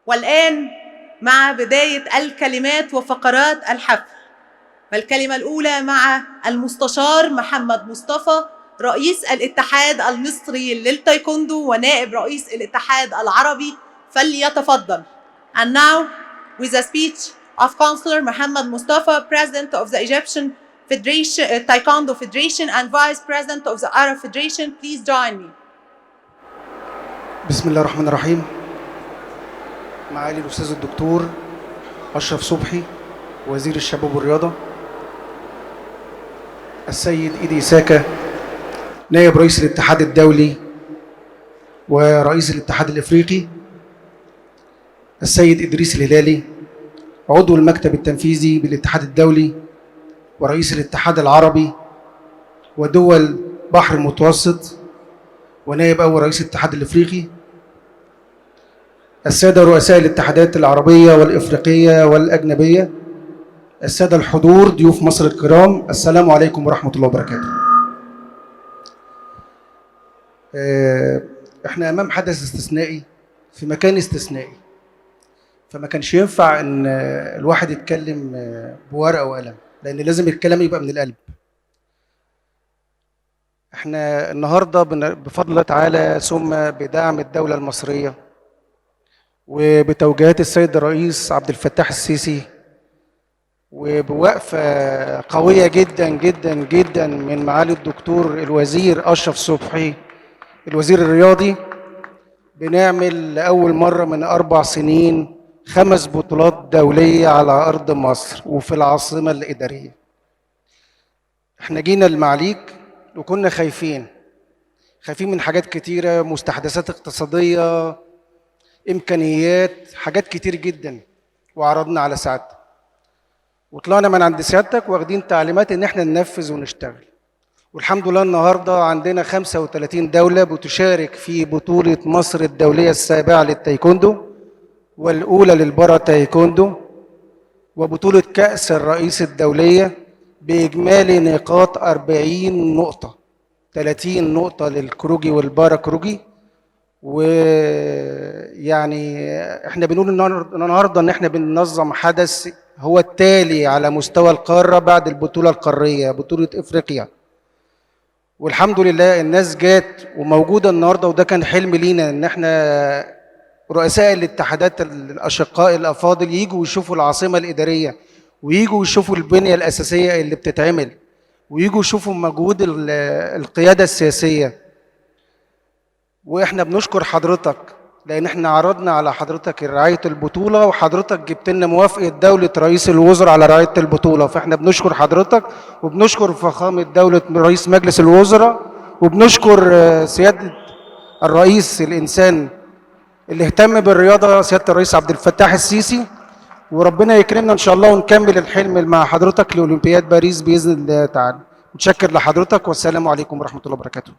والآن مع بداية الكلمات وفقرات الحفل. فالكلمة الأولى مع المستشار محمد مصطفى رئيس الاتحاد المصري للتايكوندو ونائب رئيس الاتحاد العربي، فليتفضل. And now with a speech of Councillor Mohammed Mustafa, President of the Egyptian Federation, Taekwondo Federation and Vice President of the Arab Federation, please join me. بسم الله الرحمن الرحيم. معالي الأستاذ الدكتور أشرف صبحي وزير الشباب والرياضة، السيد إيدي ساكا نائب رئيس الاتحاد الدولي ورئيس الاتحاد الإفريقي، السيد إدريس الهلالي عضو المكتب التنفيذي بالاتحاد الدولي ورئيس الاتحاد العربي ودول بحر المتوسط ونائب أول رئيس الاتحاد الإفريقي، السادة رؤساء الاتحادات العربية والإفريقية والأجنبية، السادة الحضور، ضيوف مصر الكرام، السلام عليكم ورحمة الله وبركاته. احنا أمام حدث استثنائي في مكان استثنائي، فما كانش ينفع إن الواحد يتكلم بورقة وقلم، لأن لازم الكلام يبقى من القلب. احنا النهارده بفضل الله تعالى ثم بدعم الدولة المصرية وبتوجيهات السيد الرئيس عبد الفتاح السيسي وبوقفة قوية جدا جدا جدا من معالي الدكتور الوزير أشرف صبحي الوزير الرياضي، بنعمل لأول مرة من 4 سنين 5 بطولات دولية على أرض مصر وفي العاصمة الإدارية. احنا جينا المعاليك وكنا خايفين من حاجات كتيرة، مستحدثات اقتصادية، إمكانيات، حاجات كتير جدا، وعرضنا على سعادتك وطلعنا من عند سيادتك واخدين تعليمات إن احنا ننفذ ونشتغل. والحمد لله النهاردة عندنا 35 دولة بتشارك في بطولة مصر الدولية السابعة للتايكوندو والأولى للبارا تايكوندو وبطولة كأس الرئيس الدولية بإجمالي نقاط 40 نقطة، 30 نقطة للكروجي والبارا كروجي. ويعني احنا بنقول النهارده ان احنا بننظم حدث هو التالي على مستوى القارة بعد البطولة القارية، بطولة افريقيا. والحمد لله الناس جات وموجودة النهارده، وده كان حلم لينا ان احنا رؤساء الاتحادات الاشقاء الافاضل يجوا يشوفوا العاصمة الادارية ويجوا يشوفوا البنية الاساسية اللي بتتعمل ويجوا يشوفوا مجهود القيادة السياسية. واحنا بنشكر حضرتك لان احنا عرضنا على حضرتك رعاية البطولة، وحضرتك جبت لنا موافقة دولة رئيس الوزراء على رعاية البطولة، فاحنا بنشكر حضرتك وبنشكر فخامة دولة رئيس مجلس الوزراء وبنشكر سيادة الرئيس الانسان اللي اهتم بالرياضة سيادة الرئيس عبد الفتاح السيسي. وربنا يكرمنا ان شاء الله ونكمل الحلم مع حضرتك لاولمبياد باريس باذن الله تعالى. متشكر لحضرتك والسلام عليكم ورحمة الله وبركاته.